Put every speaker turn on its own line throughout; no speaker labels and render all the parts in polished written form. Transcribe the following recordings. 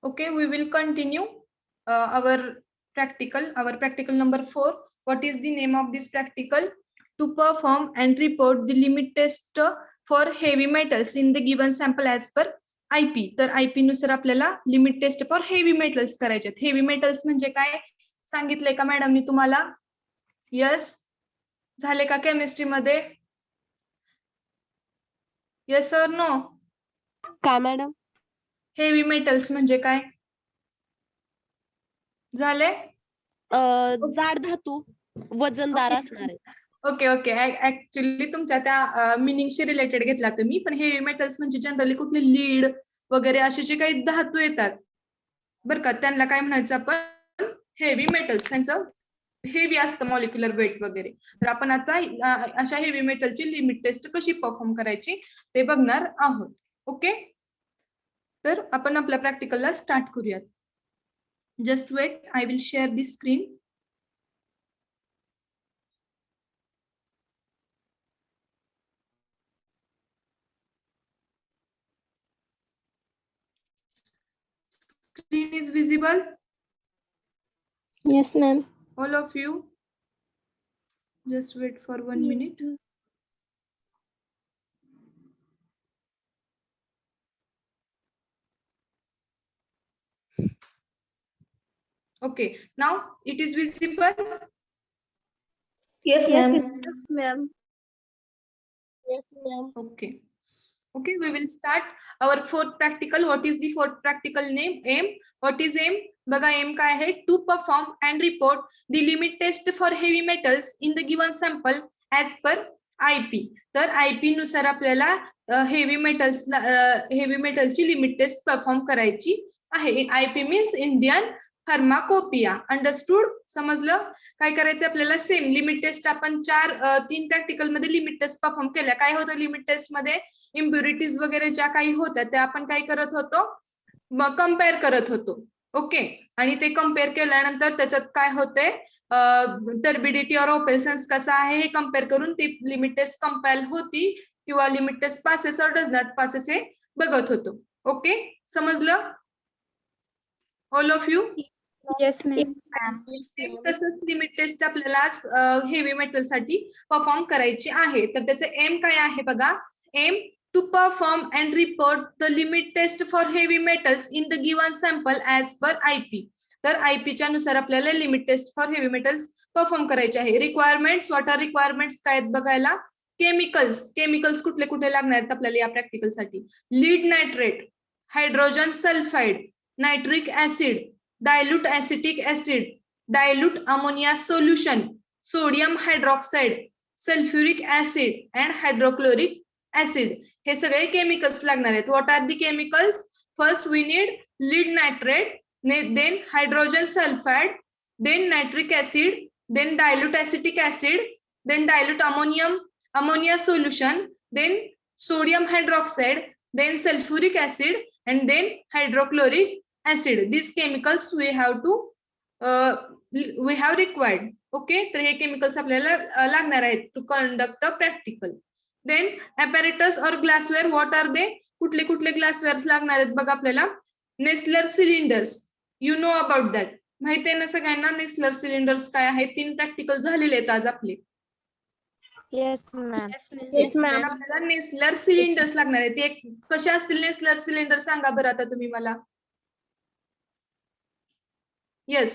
Okay, we will continue our practical number 4. What is the name of this practical? To perform and report the limit test for heavy metals in the given sample as per IP. तर IP नुसार आपल्याला limit test for heavy metals करायचे. Heavy metals म्हणजे काय सांगितलंय का मॅडमनी तुम्हाला? यस झाले का केमिस्ट्री मध्ये? यस और नो?
काय मॅडम?
हेवी मेटल्स म्हणजे काय झाले?
जाड धातू वजनदार असणारे.
ओके ओके ऍक्च्युली तुमच्या त्या मिनिंगशी रिलेटेड घेतला तुम्ही, पण हेवी मेटल्स म्हणजे जनरली कुठले लीड वगैरे असे जे काही धातू येतात बरं का, त्यांना काय म्हणायचं आपण हेवी मेटल्स. त्यांचं हेवी असतं मॉलिक्युलर वेट वगैरे. तर आपण आता अशा हेवी मेटलची लिमिट टेस्ट कशी परफॉर्म करायची ते बघणार आहोत. ओके, तर आपण आपल्या प्रॅक्टिकलला स्टार्ट करूयात. Just wait, I will share the screen. Screen is visible?
Yes, ma'am.
All of you? Just wait for 1 minute. Okay, now it is visible?
Yes,
Yes,
ma'am.
yes, ma'am. Yes, ma'am.
Okay. Okay, we will start our fourth practical. What is the fourth practical name? Aim. What is aim? बघा aim काय आहे? To perform and report the limit test for heavy metals in the given sample as per IP. तर IP नुसार आपल्याला heavy मेटलची limit taste perform करायची आहे. IP means Indian pharmacopoeia. Understood? समजलं? काय करायचं आपल्याला? सेम लिमिट टेस्ट आपण 3 प्रॅक्टिकल मध्ये लिमिट टेस्ट परफॉर्म केल्या. काय होतं लिमिट टेस्ट मध्ये? इम्प्युरिटीज वगैरे ज्या काही होत्या त्या आपण काय करत होतो? कम्पेअर करत होतो. ओके, आणि ते कम्पेअर केल्यानंतर त्याच्यात काय होते? टर्बिडिटी और ओपेलन्स कसा आहे हे कम्पेअर करून ती लिमिट टेस्ट कंपाईल होती किंवा limit test passes or does not passes हे बघत होतो. ओके, समजलं? All of you?
Yes, ma'am.
तसंच लिमिट टेस्ट आपल्याला हेवी मेटल साठी परफॉर्म करायची आहे. तर त्याचं एम काय आहे बघा? Aim to perform and report the limit test for heavy metals in the given sample as per IP. तर IP च्या नुसार आपल्याला limit test for heavy metals perform करायचे आहे. रिक्वायरमेंट्स, व्हॉट आर रिक्वायरमेंट्स काय आहेत बघायला? केमिकल्स कुठले कुठले लागणार आहेत आपल्याला या प्रॅक्टिकल साठी? Lead nitrate, hydrogen sulphide, nitric acid, dilute acetic acid, dilute ammonia solution, sodium hydroxide, sulfuric acid and hydrochloric acid. हे सगळे केमिकल्स लागणार आहेत. What are the chemicals? First we need lead nitrate, then hydrogen sulphide, then nitric acid, then dilute acetic acid, then dilute ammonia solution, then sodium hydroxide, then sulfuric acid and then hydrochloric acid. These chemicals we have required. Okay, तर हे chemicals आपल्याला लागणार आहेत to conduct the practical. Then apparatus or glassware, what are they? कुठले कुठले ग्लासवेअर्स लागणार आहेत बघा आपल्याला? Nessler cylinders, you know about that. माहिती आहे ना सगळ्यांना नेस्लर सिलेंडर्स काय आहेत? 3 प्रॅक्टिकल झालेले आहेत आज आपले.
Yes, ma'am.
Yes, ma'am. आपल्याला नेस्लर सिलेंडर्स लागणार आहेत. ते कसे असतील नेस्लर सिलेंडर सांगा बरं आता तुम्ही मला. येस,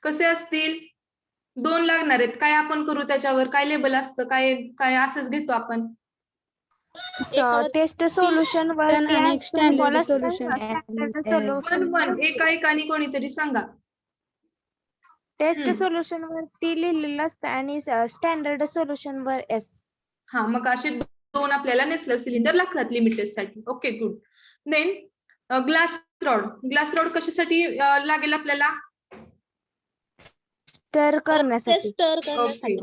कसे असतील? 2 लागणार आहेत. काय आपण करू त्याच्यावर? काय लेबल असतं? काय काय असंच घेतो आपण?
टेस्ट सोल्युशन वर
स्टँडर्ड सोल्युशन.
पण एका एकाने कोणीतरी सांगा.
टेस्ट सोल्युशन वरती लिहिलेलं असतं आणि स्टँडर्ड सोल्युशन वर एस.
हा, मग असे 2 आपल्याला नेस्लर सिलेंडर लागतात लिमिट टेस्ट साठी. Okay, good. Then glass rod कशासाठी लागेल आपल्याला?
स्टर करण्यासाठी.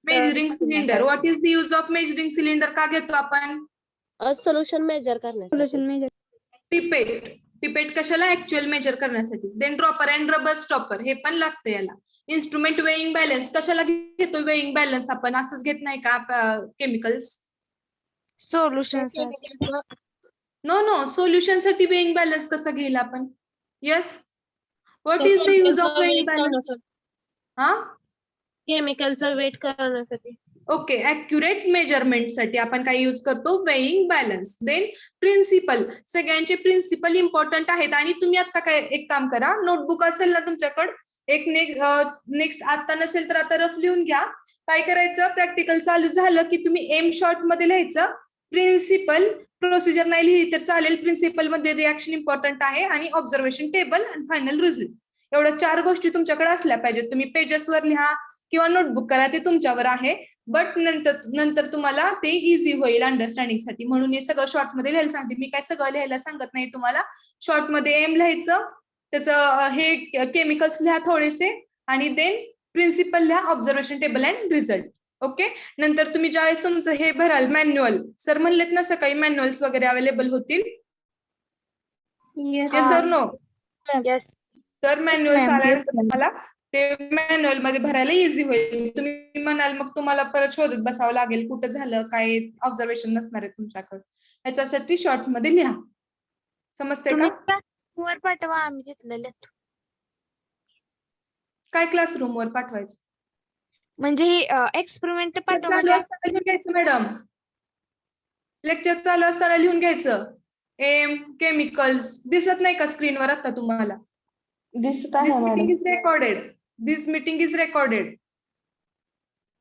Measuring cylinder. What is the use of measuring cylinder? का घेतो आपण?
सोल्युशन मेजर करण्यासाठी.
पिपेट कशाला? ऍक्च्युअल मेजर करण्यासाठी. Then dropper and rubber stopper हे पण लागतं याला. इन्स्ट्रुमेंट वेइंग बॅलन्स कशाला घेतो? वेइंग बॅलन्स आपण असंच घेत नाही का केमिकल्स?
सोल्युशन
नो सोल्युशन साठी वेइंग बॅलन्स कसा घेईल आपण? Yes, what is the use of weighing balance? हा,
केमिकलचा वेट करण्यासाठी.
ओके, ऍक्युरेट मेजरमेंट साठी आपण काय यूज करतो? Weighing balance. देन प्रिन्सिपल, सगळ्यांचे प्रिन्सिपल इम्पॉर्टंट आहेत. आणि तुम्ही आता काय एक काम करा, नोटबुक असेल ना तुमच्याकडे, एक नेक्स्ट आता नसेल तर आता रफ लिहून घ्या. काय करायचं, प्रॅक्टिकल चालू झालं की तुम्ही एम शॉर्ट मध्ये लिहायचं, प्रिन्सिपल, प्रोसिजर नाही लिहिली तर चालेल, प्रिन्सिपल मध्ये रिॲक्शन इम्पॉर्टंट आहे, आणि ऑब्झर्वेशन टेबल आणि फायनल रिझल्ट. एवढ्या 4 गोष्टी तुमच्याकडे असल्या पाहिजेत. तुम्ही पेजेसवर लिहा किंवा नोटबुक करा, ते तुमच्यावर आहे. बट नंतर तुम्हाला ते इझी होईल अंडरस्टँडिंग साठी, म्हणून हे सगळं शॉर्ट मध्ये लिहायला सांगते. मी काय सगळं लिहायला सांगत नाही तुम्हाला. शॉर्ट मध्ये एम लिहायचं, त्याचं हे केमिकल्स लिहा थोडेसे, आणि देन प्रिन्सिपल लिहा, observation table and result. Okay, नंतर तुम्ही ज्यावेळेस तुमचं हे भराल मॅन्युअल, सर म्हणलेत ना सकाळी मॅन्युअल्स वगैरे अवेलेबल होतील.
Yes
sir no,
Yes.
तर मॅन्युअल
ma'am.
आल्यानंतर तुम्हाला ते मॅन्युअल मध्ये भरायला इझी होईल. तुम्ही म्हणाल मग तुम्हाला परत शोधत बसावं लागेल कुठं झालं काय, ऑब्झर्वेशन नसणार आहे तुमच्याकडे. याच्यासाठी शॉर्ट मध्ये लिहा. समजते का?
तुम्ही वर पाठवा, आम्ही तिथलं लिहितो.
काय क्लासरूम वर पाठवायचं?
म्हणजे एक्सपेरिमेंट पाठवा,
चालू
म्हणजे
असताना लिहून घ्यायचं मॅडम, लेक्चर चालू असताना लिहून घ्यायचं. एम केमिकल्स दिसत नाही का स्क्रीनवर आता तुम्हाला?
दिसत
This
आहे
meeting
madam.
is recorded. This meeting is recorded.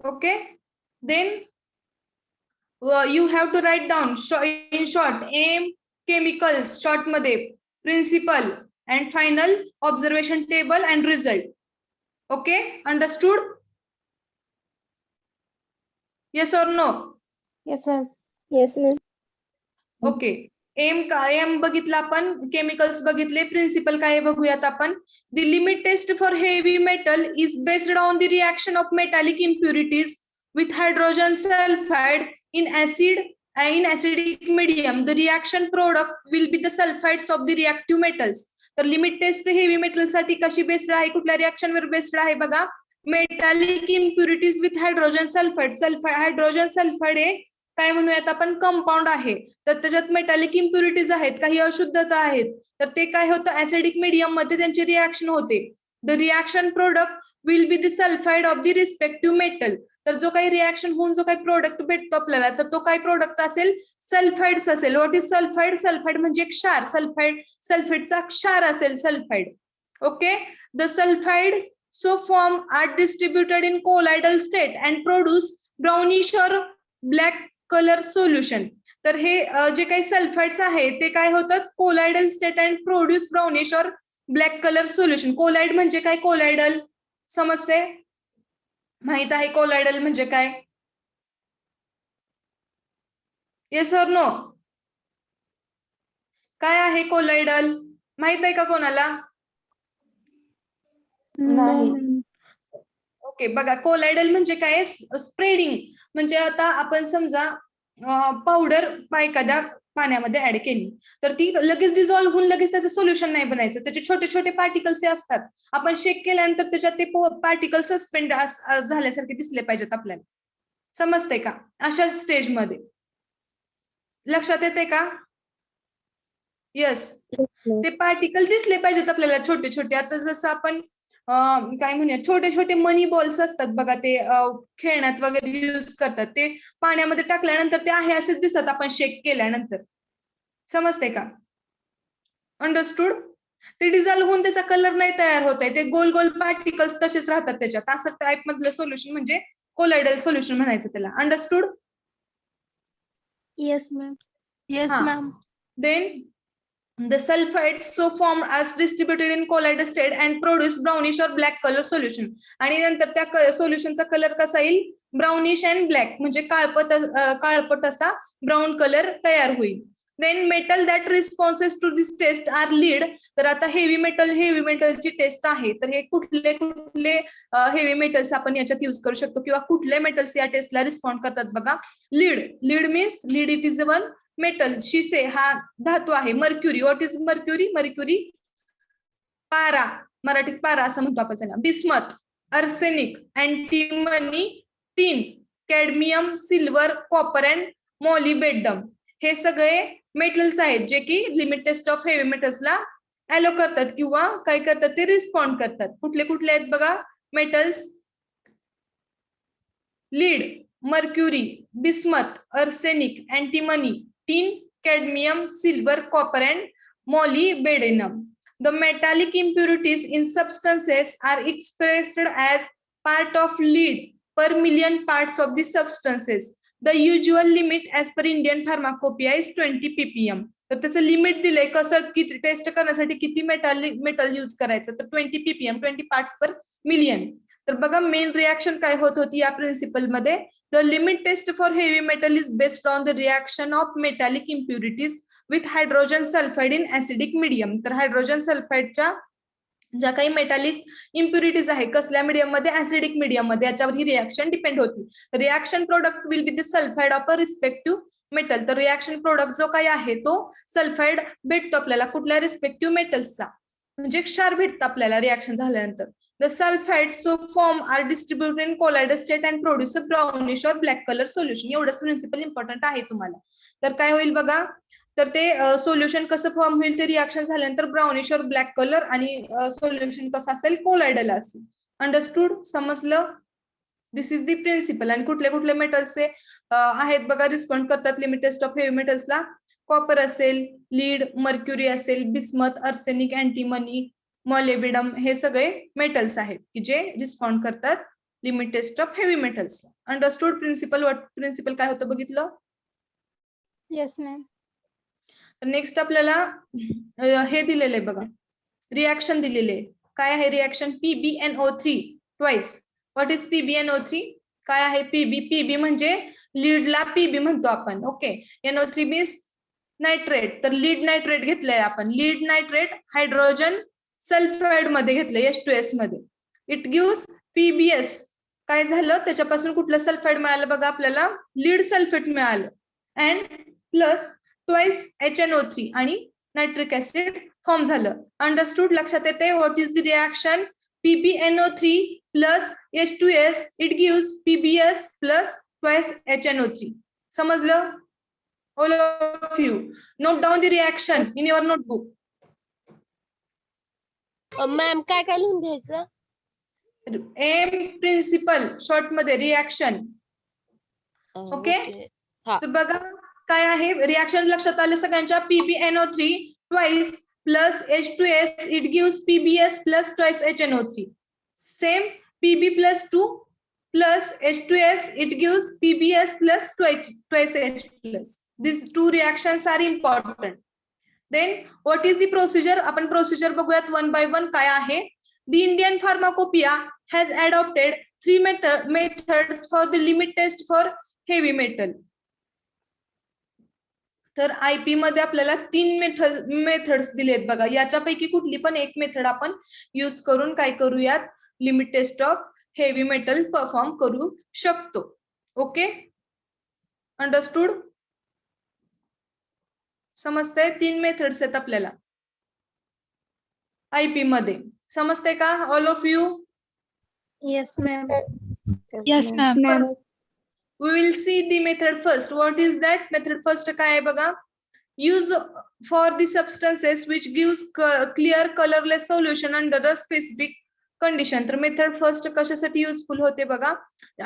Okay. Then you have to write down in short aim, chemicals short मध्ये, principle and final, observation table and result. Okay, understood? Yes or no?
Yes ma'am. Yes ma'am.
Okay, aim बघितलं आपण, chemicals बघितले, principal काय बघूयात आपण. The limit test for heavy metal is based on the reaction of metallic impurities with hydrogen sulfide in acidic medium. The reaction product will be the sulfides of the reactive metals. तर limit taste heavy metal साठी कशी based आहे, कुठल्या reaction were based आहे बघा. Metallic impurities with hydrogen sulphide. Hydrogen sulphide हे काय म्हणूयात आपण, कंपाऊंड आहे. तर त्याच्यात मेटॅलिक इम्प्युरिटीज आहेत, काही अशुद्धता आहेत. तर ते काय होतं, ऍसिडिक मीडियम मध्ये त्यांची रिएक्शन होते. The reaction product will be the sulphide of the respective metal. तर जो काही रिएक्शन होऊन जो काही प्रोडक्ट भेटतो आपल्याला, तर तो काय प्रोडक्ट असेल, सल्फाइड्स असेल. What is sulphide? सल्फाइड म्हणजे क्षार, सल्फेटचा क्षार असेल sulphide. Okay, the sulphide so form are distributed in colloidal state and produce brownish or black color solution. तर हे जे काही सल्फाइड्स आहे ते काय होतात, कोलायडल स्टेट अँड प्रोड्यूस ब्राउनिश और ब्लॅक कलर सोल्युशन. कोलाइड म्हणजे काय, कोलायडल समजते, माहित आहे कोलायडल म्हणजे काय? Yes or no? काय आहे कोलायडल, माहित आहे का कोणाला?
नाही.
ओके, बघा कोलायडल म्हणजे काय, स्प्रेडिंग. म्हणजे आता आपण समजा पावडर एखाद्या पाण्यामध्ये ऍड केली, तर ती लगेच डिझॉल्व्ह होऊन लगेच त्याचं सोल्युशन नाही बनायचं. त्याचे छोटे छोटे पार्टिकल्स असतात, आपण शेक केल्यानंतर त्याच्यात ते पार्टिकल सस्पेंड झाल्यासारखे दिसले पाहिजेत आपल्याला. समजते का? अशा स्टेज मध्ये लक्षात येते का? येस, ते पार्टिकल दिसले पाहिजेत आपल्याला छोटे छोटे. आता जसं आपण काय म्हणूया, छोटे छोटे मनी बॉल्स असतात बघा, ते खेळण्यात वगैरे यूज करतात, ते पाण्यामध्ये टाकल्यानंतर ते आहे असेच दिसतात आपण शेक केल्यानंतर. समजते का? अंडरस्टूड? ते डिझॉल्व्ह होऊन त्याचा कलर नाही तयार होत आहे, ते गोल गोल पार्टिकल्स तसेच राहतात त्याच्यात. असं टाईप मधलं सोल्युशन म्हणजे कोलायडल सोल्युशन म्हणायचं त्याला. अंडरस्टूड?
Yes ma'am. येस
हा.
Ma'am.
Then the sulfides so formed as distributed in colloidal state and produce brownish or black color solution. आणि नंतर त्या सोल्युशनचा कलर कसा येईल, ब्राउनिश अँड ब्लॅक, म्हणजे काळपट असा ब्राऊन कलर तयार होईल. Then metal that responses to this test are lead. तर आता हेवी मेटलची टेस्ट आहे, तर हे कुठले हेवी मेटल्स आपण याच्यात यूज करू शकतो, किंवा कुठले मेटल्स या टेस्टला रिस्पॉन्ड करतात बघा. Lead means lead it is one metal. शिसे हा धातू आहे. Mercury, what is mercury? Mercury पारा, मराठीत पारा असं म्हणतो आपण त्याला. Bismuth, arsenic, antimony, tin, cadmium, silver, copper and molybdenum. हे सगळे मेटल्स आहेत जे की लिमिट टेस्ट ऑफ हेवी मेटल्सला अलो करतात किंवा काय करतात ते रिस्पॉन्ड करतात. कुठले कुठले आहेत बघा metals? Lead, mercury, bismuth, arsenic, antimony, tin, cadmium, silver, copper, and molybdenum. The metallic impurities in substances are expressed as part of lead per million parts of the substances. The usual limit as per Indian Pharmacopoeia is 20 ppm. तर त्याचं limit दिलंय कसं किती taste करण्यासाठी किती metal use करायचं तर 20 ppm 20 parts पर million. तर बघा मेन रिएक्शन काय होत होती या प्रिन्सिपल मध्ये? The limit test for heavy metal is based on the reaction of metallic impurities with hydrogen sulfide in acidic medium. तर हायड्रोजन सल्फाइडच्या ज्या काही मेटॅलिक इम्प्युरिटीज आहे कसल्या मीडियम मध्ये? ऍसिडिक मीडियम मध्ये. याच्यावर ही रिएक्शन डिपेंड होती. Reaction product will be the sulphide of a respective metal. तर रिएक्शन प्रोडक्ट जो काही आहे तो सल्फाइड भेटतो आपल्याला कुठल्या रिस्पेक्टिव्ह मेटल्सचा, म्हणजे क्षार भेटतं आपल्याला रिएक्शन झाल्यानंतर. The sulfides so form are distributed in colloidal state and produce a brownish or black color solution. एवढंच प्रिन्सिपल इम्पॉर्टंट आहे तुम्हाला. तर काय होईल बघा? तर ते सोल्युशन कसं फॉर्म होईल ते रिएक्शन झाल्यानंतर ब्राउनिश और ब्लॅक कलर आणि सोल्युशन कसं असेल? कोलॉइडल असेल. अंडरस्टूड? समजलं? This is the principle. आणि कुठले कुठले मेटल्स आहेत बघा रिस्पॉन्ड करतात लिमिट टेस्ट ऑफ हेवी मेटल्सला? कॉपर असेल, लीड, मर्क्युरी असेल, बिस्मथ, अर्सेनिक, अँटीमनी, मॉलिब्डेनम हे सगळे मेटल्स आहेत की जे रिस्पॉन्ड करतात limit test of heavy metals. Understood principle? Principle काय होतं बघितलं?
Yes ma'am.
नेक्स्ट आपल्याला हे दिलेलं आहे बघा, रिएक्शन दिलेले आहे. काय आहे reaction? PbNO3 twice. What is PbNO3? काय आहे पीबी? पीबी म्हणजे लीडला पीबी म्हणतो आपण. ओके. NO3 means nitrate. तर लीड नायट्रेट घेतलंय आपण. लीड नायट्रेट हायड्रोजन सल्फाइड मध्ये घेतलंय H2S मध्ये. It gives PbS. काय झालं? त्याच्यापासून कुठलं सल्फाइड मिळालं बघा आपल्याला? लीड सल्फेट मिळालं. अँड प्लस ट्वाइस HNO3 आणि नायट्रिक ऍसिड फॉर्म झालं. अंडरस्टूड? लक्षात येते? What is the reaction? PbNO3 plus H2S it gives PbS plus twice HNO3. समजलं? All of you note down the reaction in your notebook.
Ma'am काय काय लिहून घ्यायचं?
M principal short मध्ये reaction. Okay. तर बघा काय आहे रिएक्शन लक्षात आले सगळ्यांच्या? PbNO3 twice plus H2S it gives PbS plus twice HNO3. Same Pb plus 2 plus H2S it gives PbS plus twice H plus. These two reactions are important. Then what is the procedure? आपण procedure बघूयात one by one. काय आहे? The Indian Pharmacopoeia has adopted 3 methods for the limit test for heavy metal. तर IP मध्ये आपल्याला 3 methods दिलेत बघा. याच्यापैकी कुठली पण एक मेथड आपण यूज करून काय करूयात? Limit test of heavy metal perform करू शकतो. ओके. अंडरस्टूड? समजतंय? 3 मेथड्स आहेत आपल्याला आयपी मध्ये. समजतंय का all of you?
Yes ma'am.
Yes, ma'am.
We will see the method first. What is that? Method first काय आहे बघा? Use for the substances which gives clear colorless solution under a specific condition. तर method first कशासाठी useful होते बघा?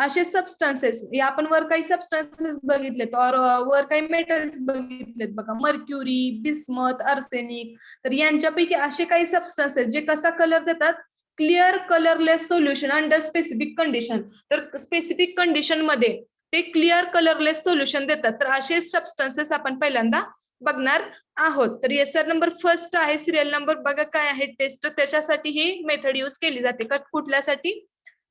असे substances, आपण वर काही सबस्टन्सेस बघितलेत और वर काही मेटल्स बघितलेत बघा, मर्क्युरी, बिस्मथ, अर्सेनिक. तर यांच्यापैकी असे काही सबस्टन्सेस जे कसा कलर देतात? Clear colourless solution under specific condition. तर स्पेसिफिक कंडिशन मध्ये ते क्लिअर कलरलेस सोल्युशन देतात. तर असे सबस्टन्सेस आपण पहिल्यांदा बघणार आहोत. तर येसर नंबर फर्स्ट आहे सिरियल नंबर बघा काय आहे टेस्ट. त्याच्यासाठी ही मेथड यूज केली जाते. कुठल्यासाठी?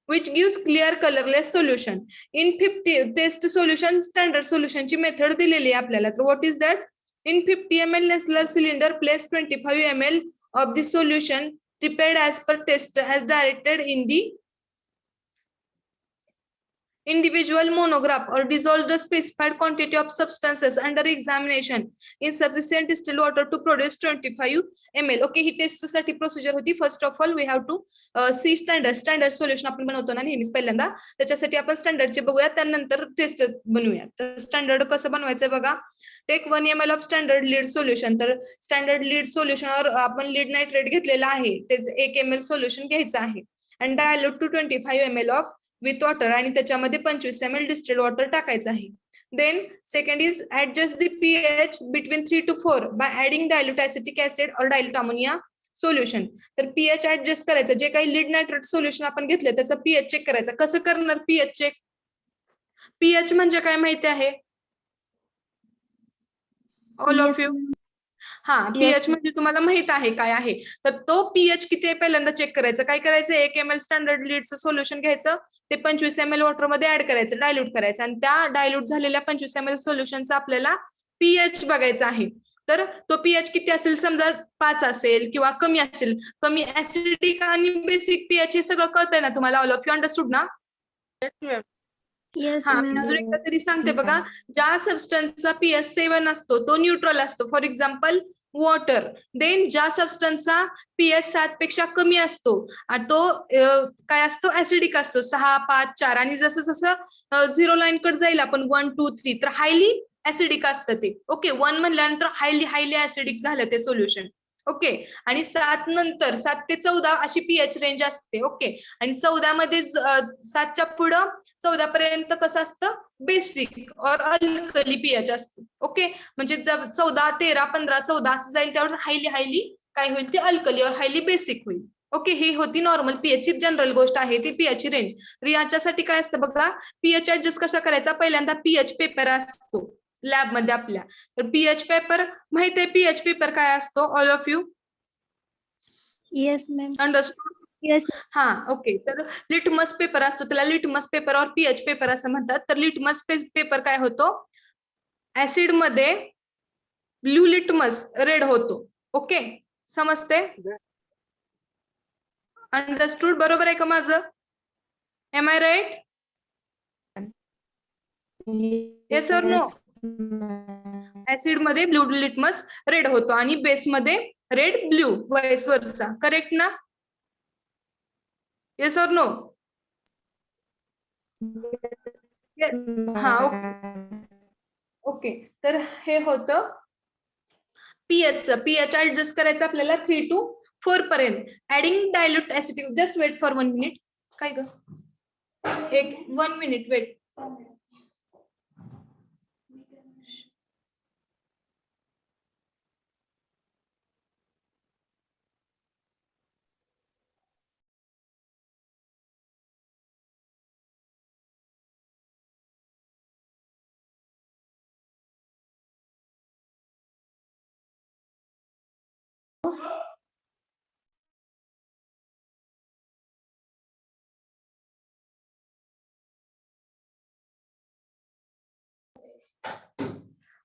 which gives clear colorless solution in 50 test solution standard सोल्युशनची मेथड दिलेली आहे आपल्याला. तर what is that? in 50 ml Nestle cylinder place 25 ml of the solution prepared as per test as directed in the individual monograph or dissolve the specified quantity of substances under examination in sufficient distilled water to produce 25 ml. Okay, ही test साठी procedure होती. First of all we have to see standard solution आपण बनवतो ना नेहमीच पहिल्यांदा, त्याच्यासाठी आपण स्टँडर्डचे बघूया, त्यानंतर टेस्ट बनवूया. तर स्टँडर्ड कसं बनवायचं बघा. Take 1 ml of standard lead solution. तर स्टँडर्ड लीड सोल्युशनवर आपण लीड नायट्रेट घेतलेला आहे, तेच 1 ml सोल्युशन घ्यायचं आहे. and dilute to 25 ml of with water आणि त्याच्यामध्ये 25 ml distilled water टाकायचं आहे. Then second is adjust the pH between 3 to 4 by adding dilute acetic acid or dilute ammonia solution. तर pH adjust करायचं. जे काही लीड नायट्रेट सोल्युशन आपण घेतलं त्याचं pH चेक करायचं. कसं करणार pH चेक? pH म्हणजे काय माहिती आहे? All of you. हा, पीएच म्हणजे तुम्हाला माहित आहे काय आहे. तर तो पीएच किती आहे पहिल्यांदा चेक करायचं. काय करायचं, 1 ml स्टँडर्ड लीडचं सोल्युशन घ्यायचं, ते 25 ml वॉटर मध्ये ऍड करायचं, डायल्यूट करायचं, आणि त्या डायल्यूट झालेल्या 25 ml सोल्युशनचा आपल्याला पीएच बघायचा आहे. तर तो पीएच किती असेल, समजा 5 असेल किंवा कमी असेल. कमी ऍसिडिक आणि बेसिक पीएच हे सगळं कळतंय ना तुम्हाला. ऑल ऑफ यू अंडरस्टूड ना?
Yes,
हा,
ma'am.
अजून एकदा तरी सांगते बघा. ज्या सबस्टन्सचा पीएच 7 असतो तो न्यूट्रल असतो, फॉर एक्झाम्पल वॉटर. देन ज्या सबस्टन्सचा पीएच 7 पेक्षा कमी असतो तो काय असतो, ऍसिडिक असतो, 6, 5, 4. आणि जसं जसं 0 लाईन कडे जाईल आपण 1, 2, 3, तर हायली ऍसिडिक असतं ते. ओके, 1 म्हणल्यानंतर हायली ऍसिडिक झालं ते सोल्युशन. ओके, आणि 7 नंतर 7 ते 14 अशी पीएच रेंज असते. ओके, आणि 14 मध्ये 7च्या पुढं 14 पर्यंत कसं असतं, बेसिक और अल्कली पीएच असतं. ओके, म्हणजे जर 14, 13, 15, 14 असं जाईल त्यावर हायली काय होईल, ते अल्कली और हायली बेसिक होईल. ओके, ही होती नॉर्मल पीएच ची जनरल गोष्ट आहे, ती पीएच ची रेंज. तर याच्यासाठी काय असतं बघा, पीएच ऍडजस्ट कसा करायचा. पहिल्यांदा पीएच पेपर असतो लॅब मध्ये आपल्या. तर पीएच पेपर माहित आहे, पीएच पेपर काय असतो, all of you
Yes, ma'am.
Understood?
Yes.
हा, ओके. तर लिटमस पेपर असतो, त्याला litmus paper or pH paper असं म्हणतात. तर लिटमस पेपर काय होतो, ऍसिड मध्ये ब्लू लिटमस रेड होतो. ओके, समजते? अंडरस्टूड? बरोबर आहे का माझं? Am I right? Yes or no? Acid मध्ये ब्लू लिटमस रेड होतो आणि बेस मध्ये red blue, vice versa. Correct ना? Yes or no? हा, ओके. तर हे होतं पीएच. पीएच ऍडजस्ट करायचं आपल्याला 3 to 4 पर्यंत. Adding dilute acidic. Just wait for 1 minute. काय ग, 1 minute wait.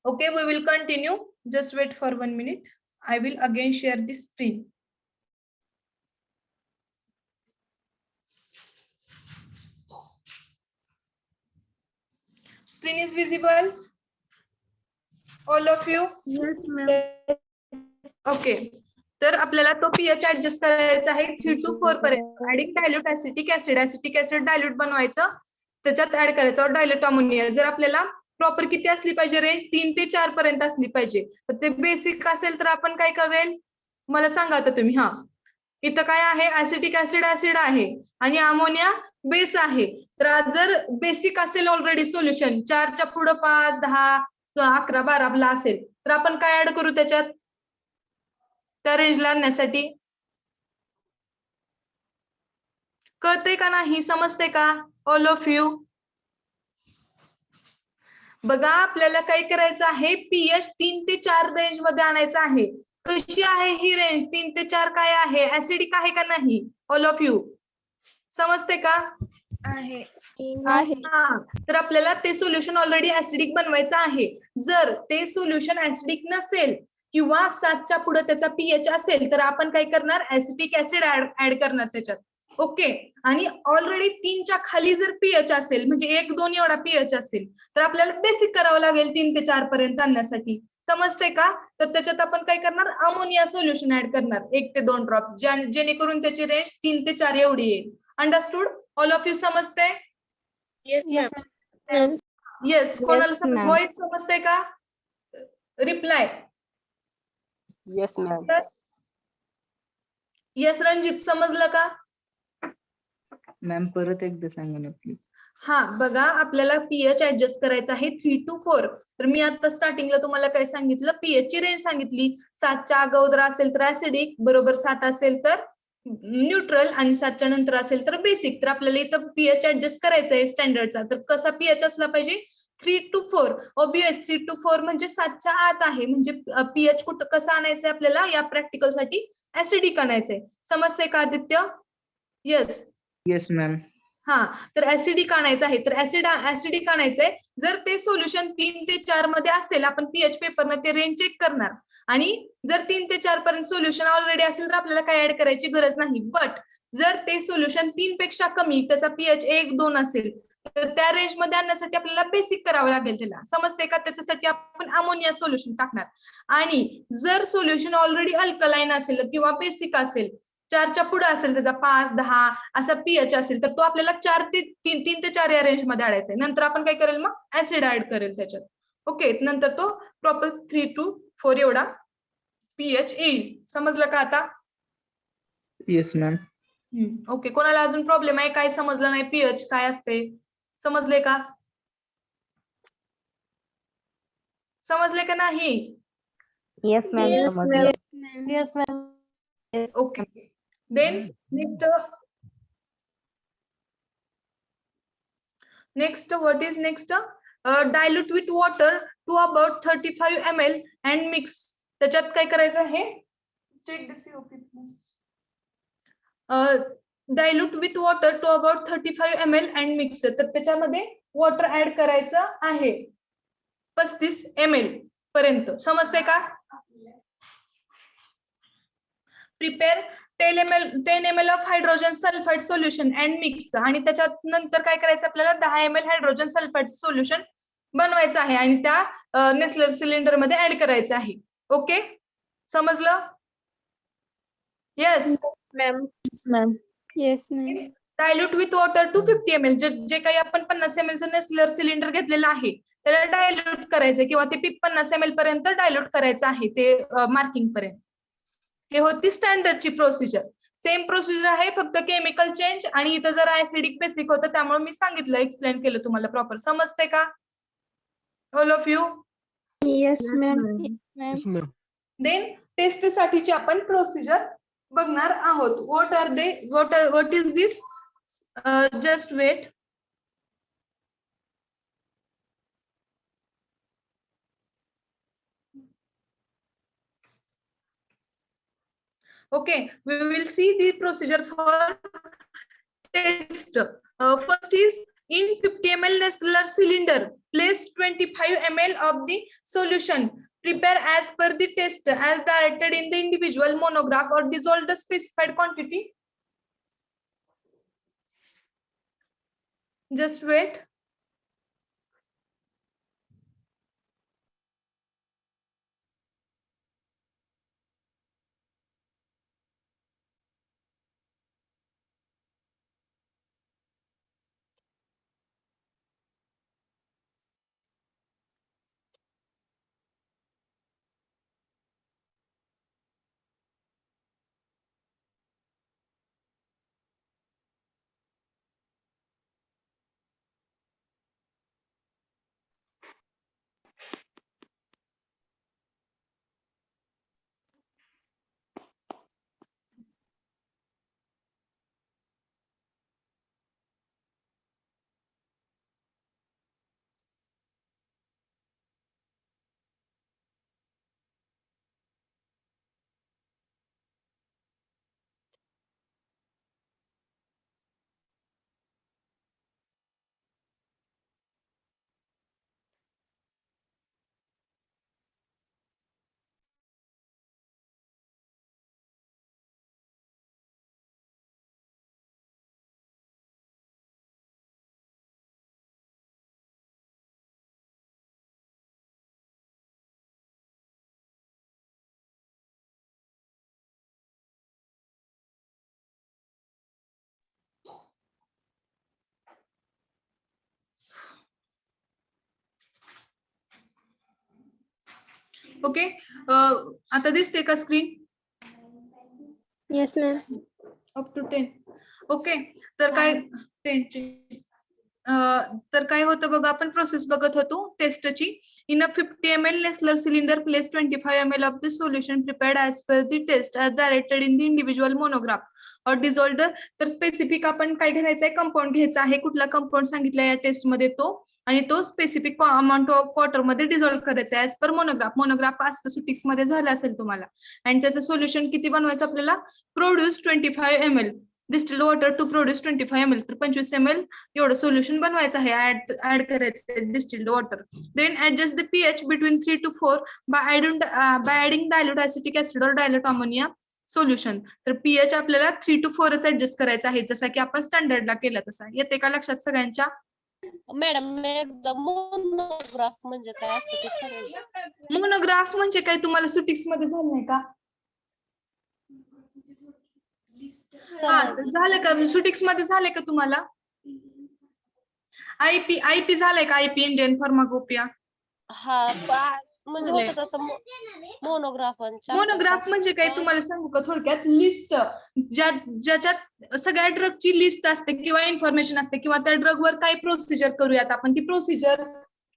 Okay, we will continue. Just wait for 1 minute. I will again share this screen. Screen is visible? All of you?
Yes, ma'am.
Okay. तर आपल्याला तो pH adjust करायचा आहे 3 to 4 पर्यंत. Adding dilute acetic acid dilute बनवायचं, त्याच्यात add करायचं dilute ammonia. जर आपल्याला प्रॉपर किती असली पाहिजे रेंज, 3 ते 4 पर्यंत असली पाहिजे. तर ते बेसिक असेल तर आपण काय करेल, मला सांगा आता तुम्ही. हा, इथं काय आहे, ऍसिटिक ऍसिड आहे आणि अमोनिया बेस आहे. तर जर बेसिक असेल ऑलरेडी सोल्युशन, 4च्या पुढं 5, 10, 11, 12 असेल, तर आपण काय ऍड करू त्याच्यात त्या रेंजला आणण्यासाठी. कळतंय का नाही, समजते का ऑल ऑफ यू? बघा, आपल्याला काय करायचं आहे, पीएच 3 ते 4 रेंज मध्ये आणायचं आहे. कशी आहे ही रेंज, 3 ते 4 काय आहे, ऍसिडिक आहे का नाही, ऑल ऑफ यू समजते का?
आहे.
तर आपल्याला ते सोल्युशन ऑलरेडी ऍसिडिक बनवायचं आहे. जर ते सोल्युशन ऍसिडिक नसेल किंवा 7च्या पुढे त्याचा पीएच असेल, तर आपण काय करणार, ऍसिटिक ऍसिड ऍड करणार त्याच्यात. ओके. आणि ऑलरेडी 3च्या खाली जर पीएच असेल म्हणजे 1-2 एवढा पीएच असेल तर आपल्याला बेसिक करावं लागेल 3 ते 4 पर्यंत आणण्यासाठी. समजते का? तर त्याच्यात आपण काय करणार, अमोनिया सोल्युशन ऍड करणार 1 ते 2 ड्रॉप, जेणेकरून त्याची रेंज 3 ते 4 एवढी येईल. अंडरस्टूड? ऑल ऑफ यू समजते?
Yes,
Yes,
ma'am.
येस. कोणाला
Yes, ma'am.
व्हॉइस समजते का? Reply.
Yes, ma'am.
Yes Ranjit, समजलं का?
मॅम परत एकदा सांगा ना प्लीज.
हा बघा, आपल्याला पीएच ऍडजस्ट करायचं आहे 3 to 4. तर मी आता स्टार्टिंगला तुम्हाला काय सांगितलं, पीएच ची रेंज सांगितली. 7च्या अगोदर असेल तर ऍसिडिक, बरोबर 7 असेल तर न्यूट्रल आणि 7च्या नंतर असेल तर बेसिक. तर आपल्याला इथं पीएच ऍडजस्ट करायचा आहे स्टँडर्डचा. तर कसा पीएच असला पाहिजे? 3 to 4. ऑब्वियस 3 to 4 म्हणजे 7च्या आत आहे, म्हणजे पीएच कुठं कसं आणायचंय आपल्याला या प्रॅक्टिकल साठी? ऍसिडिक आणायचंय. समजतंय का आदित्य? येस.
Yes ma'am.
हा, तर ऍसिडिक आणायचं आहे. तर ऍसिडिक आणायचंय. जर ते सोल्युशन 3 ते 4 मध्ये असेल, आपण पीएच पेपरने ते रेंज चेक करणार. आणि जर 3 ते 4 पर्यंत सोल्युशन ऑलरेडी असेल तर आपल्याला काय ऍड करायची गरज नाही. बट जर ते सोल्युशन 3 पेक्षा कमी, त्याचा पीएच 1-2 असेल, तर त्या रेंज मध्ये आणण्यासाठी आपल्याला बेसिक करावं लागेल त्याला. समजते का? त्याच्यासाठी आपण अमोनिया सोल्युशन टाकणार. आणि जर सोल्युशन ऑलरेडी अल्कलाईन असेल किंवा बेसिक असेल, 4च्या पुढे असेल, त्याचा 5-10 असा पीएच असेल, तर तो आपल्याला 3 ते 4 या रेंज मध्ये आणायचा आहे. नंतर आपण काय करेल, मग ऍसिड ऍड करेल त्याच्यात. ओके. नंतर तो प्रॉपर 3 to 4 एवढा पीएच येईल. समजलं का आता?
Yes ma'am.
ओके. कोणाला अजून प्रॉब्लेम आहे? काय समजलं नाही? पीएच काय असते समजले का? समजले का नाही?
yes, ma'am.
Yes,
समजलं.
ma'am.
Yes, ma'am. Yes.
Okay. Then next what is next? Dilute with water to about 35 ml and mix. त्याच्यात काय करायचं आहे? Check the COP. Dilute with water to about 35 ml and mix. तर त्याच्यामध्ये water add करायचं आहे 35 ml पर्यंत. समजते का? Prepare 10 ml of hydrogen sulphide solution and mix. आणि त्याच्यात नंतर काय करायचं आपल्याला? 10 ml हायड्रोजन सल्फाइड सोल्युशन बनवायचं आहे आणि त्या नेसलर सिलेंडर मध्ये ऍड करायचं आहे. ओके, समजलं? Yes
Ma'am. Ma'am. Yes, ma'am.
Dilute with water 250 ml. जे काही आपण 50 ml चं नेसलर सिलेंडर घेतलेलं आहे त्याला डायल्यूट करायचं किंवा ते 50 ml पर्यंत डायल्यूट करायचं आहे ते मार्किंग पर्यंत. हे होती स्टँडर्डची प्रोसिजर. सेम प्रोसिजर आहे, फक्त केमिकल चेंज आणि इथं जरा ऍसिडिक बेसिक होतं त्यामुळे मी सांगितलं, एक्सप्लेन केलं तुम्हाला प्रॉपर. समजते का all of you?
Yes, ma'am.
Yes, ma'am.
Then test साठीची आपण प्रोसिजर बघणार आहोत. What are they, what is this? Just wait. Okay, we will see the procedure for test. First is in 50 ml nebular cylinder, place 25 ml of the solution. Prepare as per the test as directed in the individual monograph or dissolve the specified quantity. Just wait. Okay, आता दिसते का screen?
Yes, ma'am.
Up to 10. ओके, तर काय 10. तर काय होतं बघा, आपण प्रोसेस बघत होतो टेस्टची. In a 50 ml Nessler cylinder place 25 ml of the solution prepared as per the test as directed in the individual monograph or dissolved. तर स्पेसिफिक आपण काय घ्यायचं आहे, कंपाऊंड घ्यायचा आहे. कुठला कंपाऊंड सांगितला या टेस्ट मध्ये तो, आणि तो स्पेसिफिक अमाऊंट ऑफ वॉटर मध्ये डिझॉल्व्ह करायचा आहे ऍज पर मोनोग्राफ. मोनोग्राफ असतं सुटिक्स मध्ये झालं असेल तुम्हाला. आणि त्याचं सोल्युशन किती बनवायचं आपल्याला? Produce 25 ml distilled water to produce 25 ml. तर 25 ml एवढं सोल्युशन बनवायचं आहे, ऍड करायचं distilled water. Then adjust the pH between 3 to 4 by adding dilute acetic acid or dilute ammonia solution. तर pH आपल्याला 3 to 4 ऍडजस्ट करायचा आहे, जसा की आपण स्टँडर्डला केला तसा. येते का लक्षात सगळ्यांच्या?
मॅडम एकदा मोनोग्राफ म्हणजे काय असतं ते सांगा.
मोनोग्राफ म्हणजे काय, तुम्हाला सुटिक्स मध्ये झालं नाही का? हा, तर झालं का? सुटिक्स मध्ये झालंय का तुम्हाला? आयपी झालंय का? IP Indian pharmacopoeia.
हा म्हणजे होतं तसं मोनोग्राफ.
मोनोग्राफ म्हणजे काय तुम्हाला सांगू का थोडक्यात? लिस्ट, ज्याच्यात सगळ्या ड्रगची लिस्ट असते किंवा इन्फॉर्मेशन असते, किंवा त्या ड्रगवर काय प्रोसिजर करूयात आपण, ती प्रोसिजर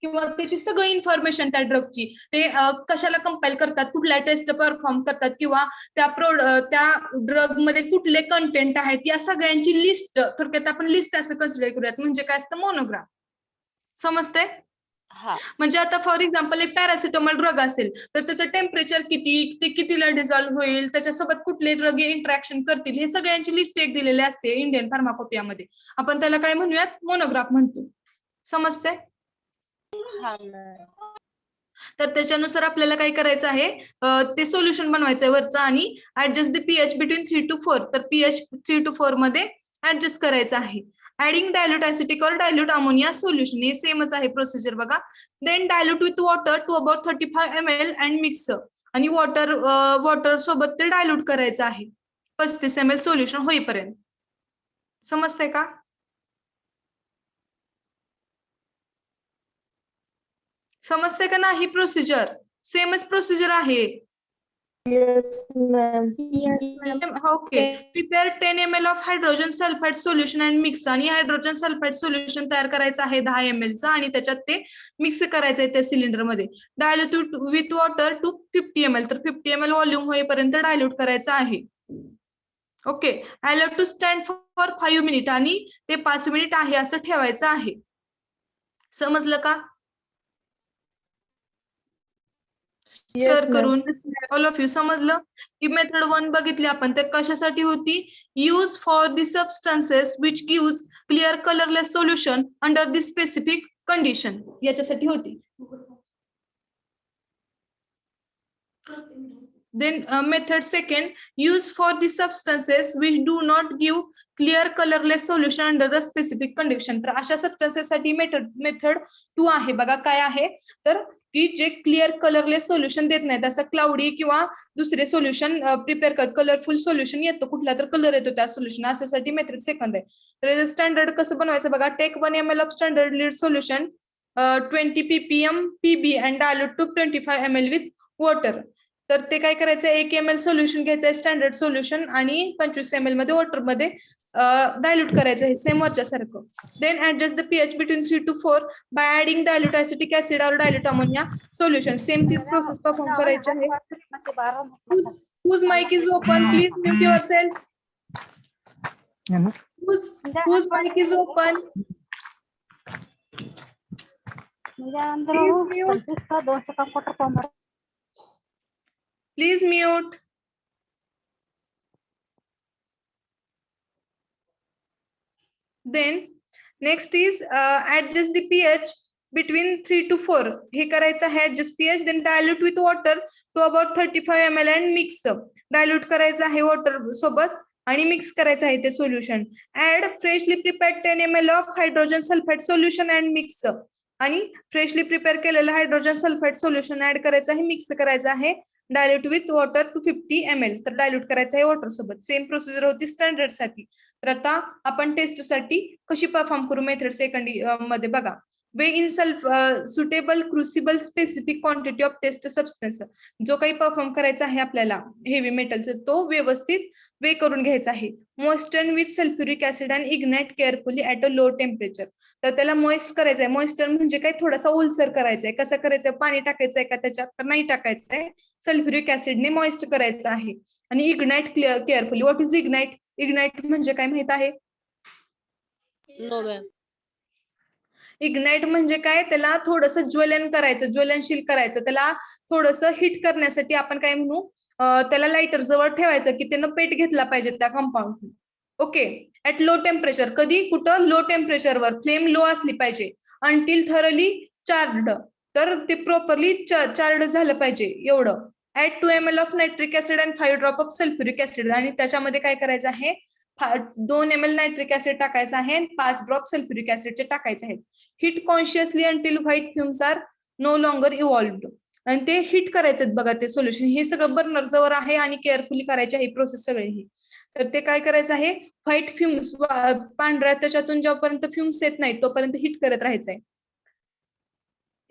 किंवा त्याची सगळी इन्फॉर्मेशन त्या ड्रगची, ते कशाला कंपाईल करतात, कुठल्या टेस्ट परफॉर्म करतात, किंवा त्या ड्रग मध्ये कुठले कंटेंट आहेत, या सगळ्यांची लिस्ट थोडक्यात आपण लिस्ट असं कन्सिडर करूयात. म्हणजे काय असतं मोनोग्राफ. समजते? म्हणजे आता फॉर एक्झाम्पल एक पॅरासिटामॉल ड्रग असेल, तर त्याचं टेम्परेचर किती, ते कितीला डिझॉल्व्ह होईल, त्याच्यासोबत कुठले ड्रग इंटरॅक्शन करतील, हे सगळ्यांची लिस्ट एक दिलेली असते इंडियन फार्माकोपियामध्ये. आपण त्याला काय म्हणूयात? मोनोग्राफ म्हणतो. समजते? तर त्याच्यानुसार आपल्याला काय करायचं आहे, ते सोल्युशन बनवायचं आहे वरचं, आणि adjust the pH between 3 to 4. तर pH 3 to 4 मध्ये ऍडजस्ट करायचं आहे. Adding dilute acetic or dilute ammonia solution, हे सेमच आहे प्रोसिजर बघा. Then dilute with water to about 35 ml and mix. आणि वॉटर सोबत ते डायल्यूट करायचं आहे 35 ml सोल्युशन होईपर्यंत. समजतंय का? समजते का नाही? प्रोसिजर सेमच प्रोसिजर आहे.
Yes, ma'am. Yes, ma'am.
Okay. Prepare 10 ml of hydrogen sulphide solution and mix. आणि हायड्रोजन सल्फाइड सोल्युशन तयार करायचं आहे 10 ml चा, आणि त्याच्यात ते मिक्स करायचं आहे त्या सिलेंडर मध्ये. Dilute with water to 50 ml. तर 50 ml व्हॉल्यूम होईपर्यंत डायल्यूट करायचं आहे. Okay. Allowed to stand for 5 minute. आणि ते 5 मिनिट आहे असं ठेवायचं आहे. समजलं का? करून ऑल ऑफ यू समजलं की मेथड 1 बघितली आपण, तर कशासाठी होती? Use for the substances which gives clear colourless solution under the specific condition, याच्यासाठी होती. Then method 2, use for the substances which do not give clear colorless solution under the specific condition. तर अशा substances साठी method 2 आहे बघा. काय आहे तर की जे क्लिअर कलरलेस सोल्युशन देत नाहीत, असं क्लाउडी किंवा दुसरे सोल्युशन प्रिपेअर करत, कलरफुल सोल्युशन येतो, कुठला तर कलर येतो त्या सोल्युशन, अशासाठी मेथड 2 आहे. तर स्टँडर्ड कसं बनवायचं बघा. Take 1 ml of standard lead solution 20 ppm pb and dilute to 25 ml with water. तर ते काय करायचं, 1 ml सोल्युशन घ्यायचं आहे स्टँडर्ड सोल्युशन, आणि 25 ml मध्ये वॉटर मध्ये डायल्यूट करायचं आहे सेम वरच्या सारखं. Then adjust the pH between 3 to 4 by adding dilute acetic acid or dilute ammonia solution. Same तीच प्रोसेस परफॉर्म करायची आहे. Whose mic is open? Please mute yourself. Whose mic is open? Please mute. Then next is adjust the pH between 3 to 4. हे करायचं आहे adjust pH. Then dilute with water to about 35 ml and mix. Dilute करायचं आहे water सोबत आणि mix करायचं आहे ते solution. Add freshly prepared 10 ml of hydrogen sulfide solution and mix. आणि फ्रेशली प्रिपेअर केलेलं हायड्रोजन सल्फाइड सोल्युशन ऍड करायचं आहे, मिक्स करायचं आहे. Dilute with water to 50 ml. तर डायल्यूट करायचं आहे वॉटर सोबत. सेम प्रोसिजर होती स्टँडर्ड साठी. तर आता आपण टेस्ट साठी कशी परफॉर्म करू मेथड 2 मध्ये बघा. Weigh in suitable crucible specific quantity of test substance. जो काही परफॉर्म करायचा आहे आपल्याला हेवी मेटलचा तो व्यवस्थित वे करून घ्यायचा आहे. Moisten with sulphuric acid and ignite carefully at a low temperature. तर त्याला मॉइस्ट करायचं आहे. मॉइस्टन म्हणजे काय, थोडासा ओलसर करायचा आहे. कसं करायचंय, पाणी टाकायचंय का त्याच्यात, तर नाही टाकायचंय. सल्फ्युरिक ऍसिडने मॉइस्ट करायचं आहे. आणि ignite carefully. What is ignite? Ignite म्हणजे काय माहित आहे?
No ma'am.
इग्नाइट म्हणजे काय, त्याला थोडंसं ज्वलन करायचं, ज्वलनशील करायचं. त्याला थोडंसं हिट करण्यासाठी आपण काय म्हणू, त्याला लाइटर जवळ ठेवायचं की त्यानं पेट घेतला पाहिजे त्या compound. Okay. At low temperature. कधी, कुठं, लो टेम्परेचरवर. फ्लेम लो असली पाहिजे. Until thoroughly charred. तर ते प्रॉपरली चार्ड झालं पाहिजे एवढं. Add 2 ml of nitric acid and 5 drop of sulphuric acid. आणि त्याच्यामध्ये काय करायचं आहे, 2 ml नायट्रिक ऍसिड टाकायचं आहे, 5 ड्रॉप सल्फ्युरिक ऍसिडचे टाकायचे आहेत. Heat consciously until white fumes are no longer evolved. आणि ते हिट करायचं बघा ते सोल्युशन. हे सगळं बर्नर जवळ आहे आणि केअरफुली करायची आहे प्रोसेस सगळी ही. तर ते काय करायचं आहे, व्हाईट फ्युम्स, पांढऱ्या त्याच्यातून जोपर्यंत फ्युम्स येत नाही तोपर्यंत हिट करत राहायचंय.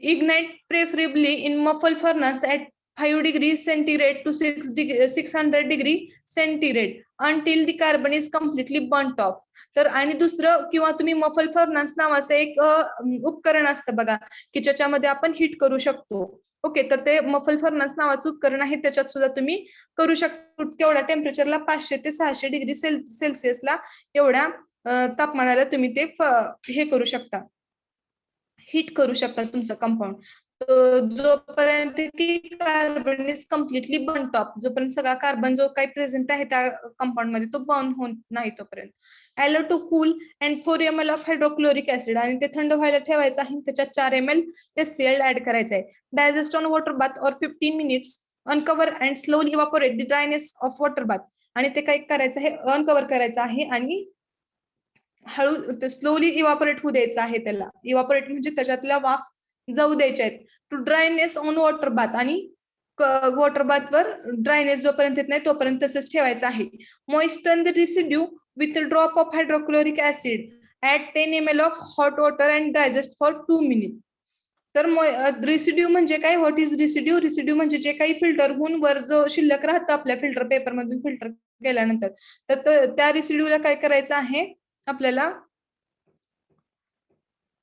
Ignite preferably in muffle furnace at 5 degree centigrade to 600 degree centigrade until the carbon is completely burnt off. तर आणि दुसरं, किंवा तुम्ही मफल फर्नस नावाचं एक उपकरण असतं बघा की ज्याच्यामध्ये आपण हिट करू शकतो. ओके. तर ते मफल फर्नस नावाचं उपकरण आहे, त्याच्यात सुद्धा तुम्ही करू शकता. केवढ्या टेम्परेचरला, 500 ते 600 डिग्री सेल्सिअसला एवढ्या तापमानाला तुम्ही ते हे करू शकता, हिट करू शकता तुमचं कंपाऊंड. जोपर्यंत की carbon is completely burn of, जोपर्यंत सगळा कार्बन जो काही प्रेझेंट आहे त्या कंपाऊंड मध्ये तो बर्न होत नाही तोपर्यंत. Allow to cool and 4 ml of hydrochloric acid. आणि ते थंड व्हायला ठेवायचं आहे. त्याच्यात 4 ml HCl ऍड करायचं आहे. डायजेस्ट ऑन वॉटर बाथ और 15 minutes. Uncover and slowly evaporate the dryness of water bath. आणि ते काय करायचं आहे, अनकवर करायचं आहे आणि हळू स्लोली इव्हापोरेट होऊ द्यायचं आहे. त्याला इव्हापोरेट म्हणजे त्याच्यातल्या वाफ जाऊ द्यायच्या आहेत. To dryness on water bath. आणि वॉटर बाथ वर ड्रायनेस जोपर्यंत येत नाही तोपर्यंत तसंच ठेवायचं आहे. Moisten the residue with drop of hydrochloric acid at 10 ml of hot water and digest for 2 minutes. तर रेसिड्यू म्हणजे काय, व्हॉट इज रेसिड्यू? रेसिड्यू म्हणजे जे काही फिल्टर होऊन वर जो शिल्लक राहतं आपल्या फिल्टर पेपर मधून फिल्टर केल्यानंतर, तर त्या रेसिड्यूला काय करायचं आहे आपल्याला,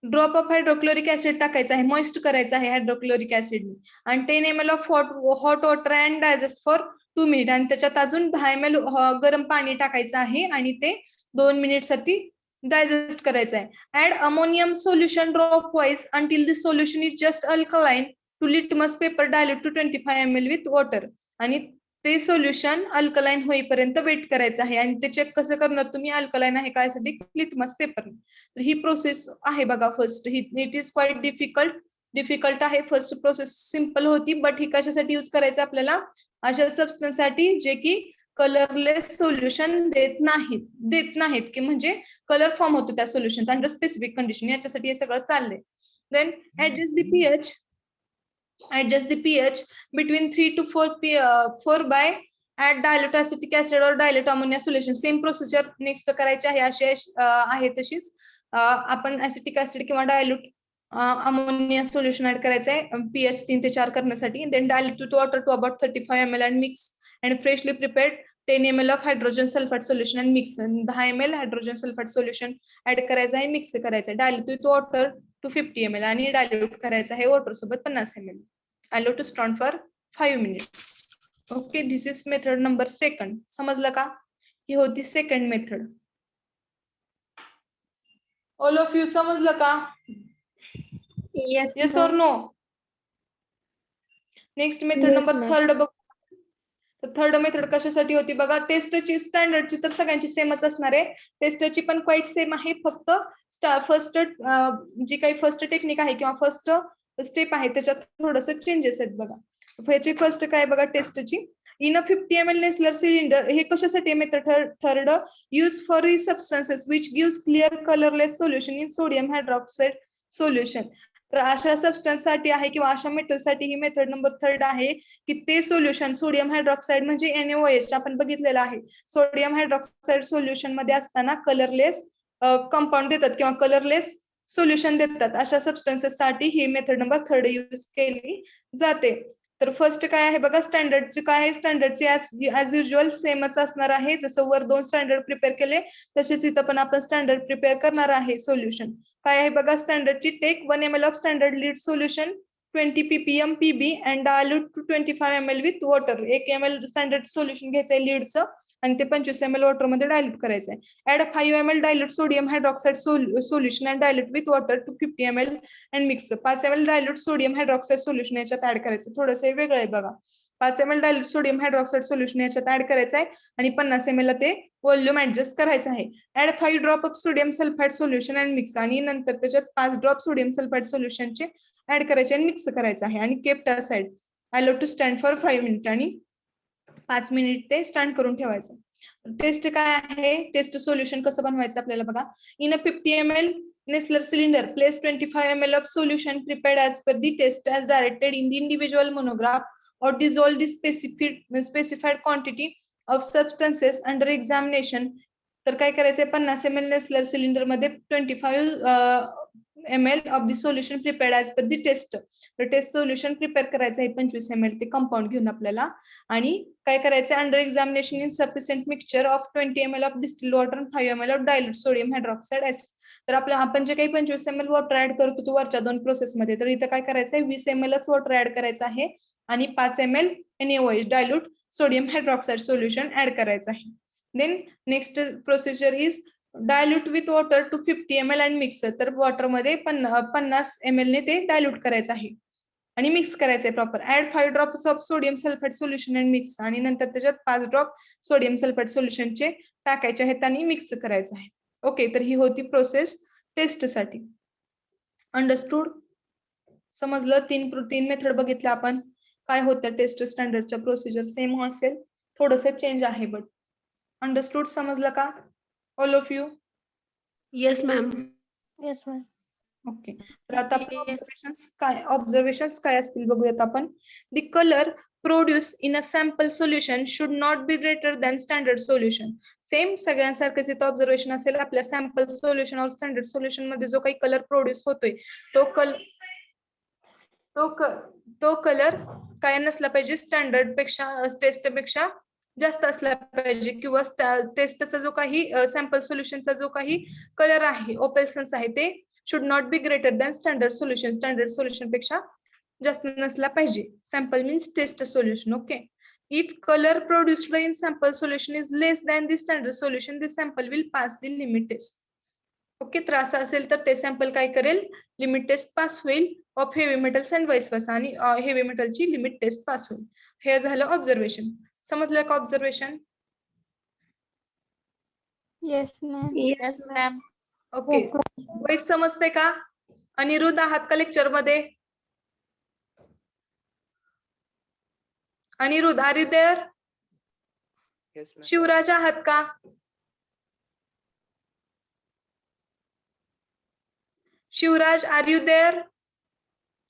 ड्रॉप ऑफ हायड्रोक्लोरिक ऍसिड टाकायचं आहे, मॉइस्ट करायचं आहे हायड्रोक्लोरिक ऍसिड. आणि 10 ml of hot water and digest for 2 minutes. आणि त्याच्यात अजून 10 ml गरम पाणी टाकायचं आहे आणि ते 2 मिनिट साठी डायजेस्ट करायचं आहे. Add ammonium solution dropwise until this solution is just alkaline to litmus paper dilute to 25 ml with water. आणि ते सोल्युशन अल्कलाइन होईपर्यंत वेट करायचं आहे. आणि ते चेक कसं करणार तुम्ही, अल्कलाइन आहे का यासाठी, लिटमस पेपर. तर ही प्रोसेस आहे बघा first. It is quite difficult आहे. फर्स्ट प्रोसेस सिंपल होती, बट ही कशासाठी यूज करायचं आपल्याला, अशा सबस्टन्स साठी जे की कलरलेस सोल्युशन देत नाहीत की म्हणजे कलर फॉर्म होतो त्या सोल्युशन अंडर स्पेसिफिक कंडिशन. याच्यासाठी हे सगळं चाललंय. Then adjust the pH between 3 to 4 by add dilute acetic acid or dilute ammonia solution. Same procedure next करायची आहे. अशी आहे तशीच आपण ऍसिटिक ऍसिड किंवा डायल्यूट अमोनिया सोल्युशन ऍड करायचं आहे pH 3 ते 4 करण्यासाठी. Then dilute with water to about 35 ml and mix and freshly prepared 10 ml of hydrogen sulphide solution and mix. 10 ml hydrogen sulphide solution add करायचं आहे, mix करायचं आहे. Dilute with water to 50 ml आणि dilute करायचं आहे water सोबत 50 ml. allow to stand for 5 minutes. Okay, this is method number 2. समजलं का? ही होती second method. All of you समजलं का?
Yes,
yes
ma'am.
और no? Next method
Yes,
number
ma'am.
3 बघ. थर्ड मेथड कशासाठी होती बघा, टेस्टची स्टँडर्डची तर सगळ्यांची सेमच असणार आहे. टेस्टची पण क्वाईट सेम आहे, फक्त फर्स्ट जी काही फर्स्ट टेक्निक आहे किंवा फर्स्ट स्टेप आहे त्याच्यात थोडंसं चेंजेस आहेत बघा. ह्याची फर्स्ट काय बघा टेस्टची, in a 50 ml Nessler cylinder. हे कशासाठी method third, use for substances which gives clear colourless solution in sodium hydroxide solution. तर अशा सबस्टन्स साठी आहे किंवा अशा मेटलसाठी ही मेथड नंबर 3 आहे की ते सोल्युशन सोडियम हायड्रॉक्साइड म्हणजे NaOH आपण बघितलेलं आहे. सोडियम हायड्रॉक्साइड सोल्युशन मध्ये असताना कलरलेस कंपाऊंड देतात किंवा कलरलेस सोल्युशन देतात अशा सबस्टन्सेस साठी ही मेथड नंबर 3 यूज केली जाते. तर फर्स्ट काय आहे बघा, स्टँडर्डची काय आहे, स्टँडर्डची ऍज युजल सेमच असणार आहे. जसं वर 2 स्टँडर्ड प्रिपेअर केले तसेच इथं पण आपण स्टँडर्ड प्रिपेअर करणार आहे. सोल्युशन काय आहे बघा, स्टँडर्डची take 1 ml of standard lead solution 20 ppm PB and dilute to 25 ml with water. 1 ml standard solution घ्यायचंय लीडचं आणि ते 25 ml वॉटर मध्ये डायल्यूट करायचंय. Add 5 ml dilute sodium hydroxide solution and dilute with water to 50 ml and mix. 5 ml dilute sodium hydroxide solution याच्यात add करायचं. थोडंसं वेगळं आहे बघा. 5 ml dilute sodium hydroxide solution याच्यात ऍड करायचं आहे आणि 50 ml ते व्हॉल्यूम ऍडजस्ट करायचं आहे. Add 5 drop of sodium sulphide solution and mix आणि नंतर त्याच्यात 5 ड्रॉप सोडियम सल्फाइड सोल्युशनचे ऍड करायचे आणि मिक्स करायचं आहे आणि kept aside. Allowed to stand for 5 minute आणि 5 मिनिट ते स्टँड करून ठेवायचं. टेस्ट काय आहे, टेस्ट सोल्युशन कसं बनवायचं आपल्याला बघा. In a 50 ml Nestler cylinder, place 25 ml of solution prepared as per the test as directed in the individual monograph or dissolve the specified quantity of substances under examination. तर काय करायचंय, 50 ml Nestler cylinder मध्ये 25 ml of the solution prepared as per the test. तर taste solution prepare करायचं आहे 25 ml ते compound घेऊन आपल्याला आणि काय करायचं, under examination in sufficient mixture of 20 ml of distilled water आणि 5 ml of dilute sodium hydroxide acid. तर आपण जे काही 25 ml वॉटर ऍड करतो तो वरच्या 2 प्रोसेस मध्ये, तर इथं काय करायचंय 20 ml वॉटर ऍड करायचं आहे आणि 5 ml NaOH dilute sodium hydroxide solution add करायचं आहे. Then next procedure is dilute with water to 50 ml and mix. तर वॉटर मध्ये 50 ml ने ते डायल्यूट करायचं आहे आणि मिक्स करायचंय proper. Add 5 drops of sodium sulphate solution and mix आणि नंतर त्याच्यात 5 ड्रॉप सोडियम सल्फेट सोल्युशनचे टाकायचे आहेत आणि मिक्स करायचं आहे. ओके, तर ही होती प्रोसेस टेस्ट साठी. अंडरस्टूड? समजलं? तीन मेथड बघितल्या आपण. काय होतं टेस्ट स्टँडर्डच्या प्रोसिजर सेम असेल, थोडंसं चेंज आहे बट. अंडरस्टूड? समजलं का all of you?
Yes, ma'am.
Yes, ma'am.
Okay, तर आता ऑब्झर्वेशन्स काय असतील बघूयात आपण. The colour produce in a sample solution should not be greater than standard solution. Same सगळ्यांसारखंच इथं ऑब्झर्वेशन असेल. आपल्या sample solution or standard solution मध्ये जो काही कलर प्रोड्यूस होतोय तो कलर काय नसला पाहिजे, स्टँडर्ड पेक्षा टेस्ट पेक्षा जास्त असला पाहिजे किंवा टेस्टचा जो काही सॅम्पल सोल्युशनचा जो काही कलर आहे, ओपेल्सन्स आहे, ते should not be greater than standard solution. Standard solution पेक्षा जास्त नसला पाहिजे. Sample means test solution. Okay. If color produced in sample solution is less than the standard solution, the sample will pass the limit test. Okay, तर असं असेल तर ते sample काय करेल, लिमिट टेस्ट पास होईल of heavy metals and vice versa आणि heavy मेटलची लिमिट टेस्ट पास होईल. हे झालं ऑब्झर्वेशन. समजलं का observation?
Yes, ma'am.
Yes, ma'am.
Okay, voice समजते का? अनिरुद्ध आहात का लेक्चर मध्ये? Aniruddha, are you there?
Yes, ma'am.
Shivraj आहात का? Shivraj, are you there?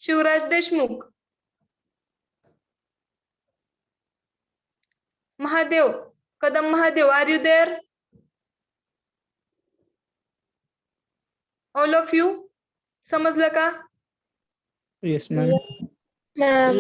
Shivraj Deshmukh. Mahadev, Kadam Mahadev, are you there? All of you? समजलं का?
Yes, ma'am.
Ma'am.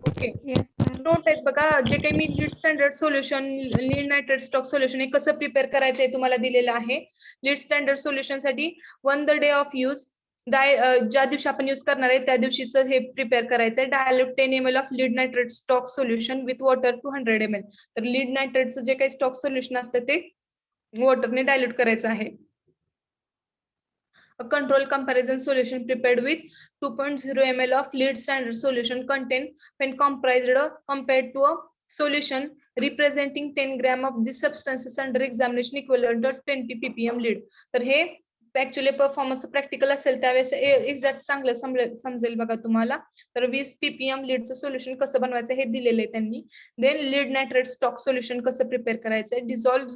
Okay,
Yes, ma'am.
Note आहेत बघा. जे काही मी lead standard solution, lead nitrate stock solution हे कसं प्रिपेअर करायचं आहे तुम्हाला दिलेलं आहे. लीड स्टँडर्ड सोल्युशन साठी 1 द डे ऑफ यूज, ज्या दिवशी आपण यूज करणार आहे त्या दिवशीच हे प्रिपेअर करायचं आहे. Dilute 10 ml of lead nitrate stock solution with water 200 ml. तर लीड नायट्रेटचं जे काही स्टॉक सोल्युशन असतं ते वॉटरने डायल्यूट करायचं आहे. A control comparison solution prepared with 2.0 ml of lead standard solution contain when compared to a solution representing 10 gram of this substances under examination equivalent to 20 ppm lead. तर हे actually performance practical असेल त्यावेळेस exact चांगलं समजेल बघा तुम्हाला. तर 20 ppm लीडचं solution कसं बनवायचं हे दिलेलं आहे त्यांनी. Then lead nitrate stock solution कसं प्रिपेअर करायचंय. Dissolve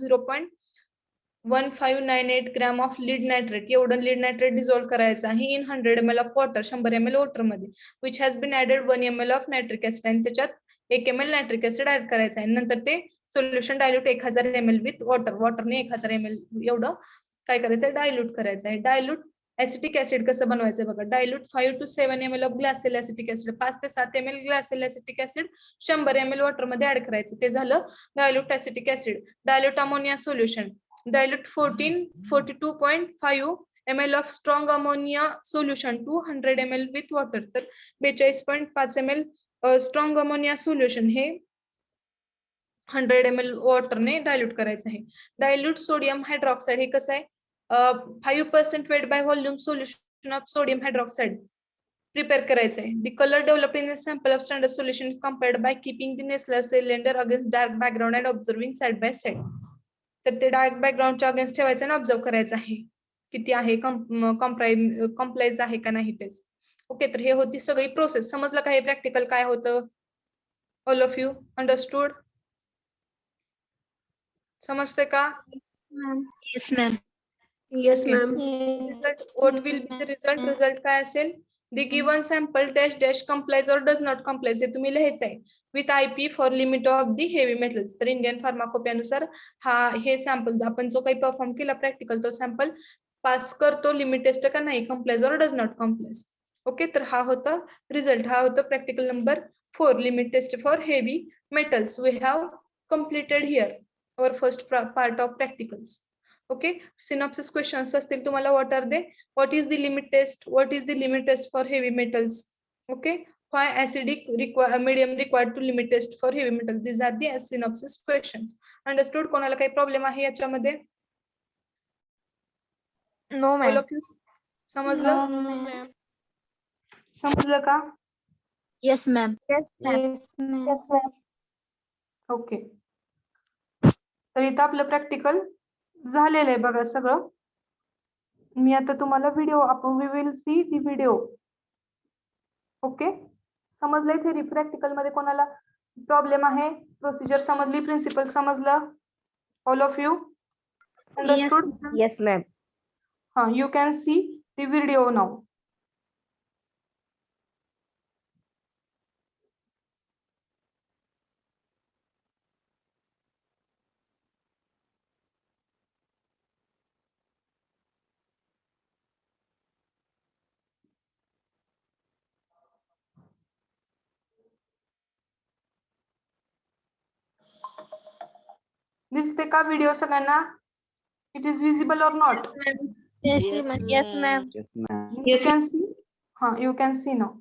0.1598 gram of lead nitrate एवढं लीड नायट्रेट डिझॉल्व करायचं आहे in 100 ml of water, 100 ml water मध्ये, which has been added 1 ml of nitric acid आणि त्याच्यात 1 ml नायट्रिक ऍसिड ऍड करायचं आहे. नंतर ते solution dilute 1000 ml with water, वॉटरने 1000 ml एवढं काय करायचंय, डायल्यूट करायचं आहे. डायल्यूट ऍसिटिक ऍसिड कसं बनवायचं बघा. Dilute 5 to 7 ml of glacial acetic acid, 5 ते 7 ml glacial acetic acid 100 ml water मध्ये ऍड करायचं. ते झालं dilute acetic acid. Dilute ammonia solution, dilute 42.5 ml of strong ammonia solution 200 ml with water. तर 42.5 ml strong ammonia solution हे 100 ml वॉटरने dilute करायचं आहे. Dilute sodium hydroxide हे कसं आहे, 5% weight by volume solution of sodium hydroxide prepare करायचं आहे. The colour developed in sample of standard solution is compared by keeping the Nessler cylinder against dark background and observing side by side. तर ते dark बॅकग्राऊंडच्या against ठेवायचं आणि observe करायचं आहे किती आहे, कम्प्लाइज आहे का नाही तेच. ओके, तर हे होती सगळी प्रोसेस. समजलं का हे प्रॅक्टिकल काय होतं? All of you understood? समजते का?
Yes, ma'am.
Yes, ma'am. Result, what will be the result? Result काय असेल? The given sample dash dash complies or does not complies हे तुम्ही लिहायचं आहे. With IP for limit of the heavy metals. तर Indian pharmacopoeia नुसार हे sample आपण जो काही परफॉर्म केला प्रॅक्टिकल तो सॅम्पल पास करतो लिमिट टेस्ट का नाही, complies or does not complies. Okay, तर हा होता रिझल्ट. हा होता practical number 4, limit test for heavy metals. We have completed here our first part of practicals. Okay, synopsis questions असतील तुम्हाला. What are they? What is the limit test? What is the limit test for heavy metals? Okay, why acidic medium required to limit test for heavy metals? These are the synopsis questions. Understood? कोणाला काही problem आहे याच्यामध्ये?
No
All
ma'am.
of you समजलं? समजलं का?
Yes, ma'am.
Okay, तर इथं आपलं प्रॅक्टिकल झालेलं आहे बघा सगळं. मी आता तुम्हाला व्हिडिओ, आपण we will see the video. Okay, समजलंय? थेरी प्रॅक्टिकल मध्ये कोणाला प्रॉब्लेम आहे? प्रोसिजर समजली? प्रिन्सिपल समजलं? All of you understood?
Yes ma'am.
हा, you can see the video now. दिसते का व्हिडिओ सगळ्यांना? It is visible or not?
Yes, ma'am.
Yes, ma'am.
You can see? You can see now.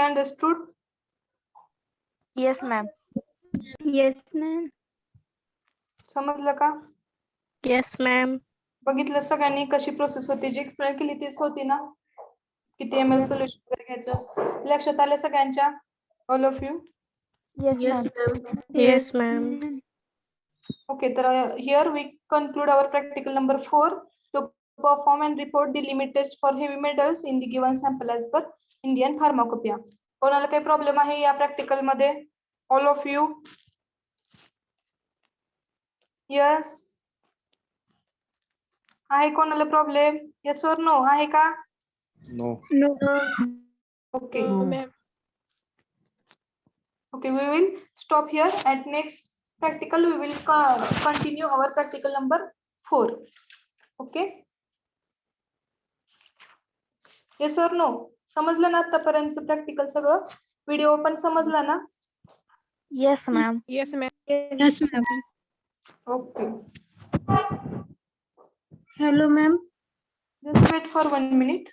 Okay, understood.
Yes, ma'am.
Yes, ma'am.
समजलं का?
Yes, ma'am.
बघितलं सगळ्यांनी कशी process होती, जी explain केली तीच होती ना? किती ml सोल्युशन वगैरे घ्यायचं लक्षात आलं सगळ्यांच्या? All of you.
Yes, ma'am.
Yes, ma'am.
Okay, तर here we conclude our practical number 4 to perform and report the limit test for heavy metals in the given sample as per Indian Pharmacopoeia. कोणाला काही problem आहे या practical मध्ये? All of you. Yes. आहे कोणाला problem? Yes और no आहे का?
No.
No.
Okay.
ma'am.
Okay, we will stop here. At next practical, we will continue our practical number 4. Okay. Yes or no? समजलं ना आतापर्यंत प्रॅक्टिकल सगळं? व्हिडिओ पण समजला ना?
Yes, ma'am.
Yes, ma'am. Yes, ma'am.
Okay.
Hello, ma'am.
Just wait for 1 minute.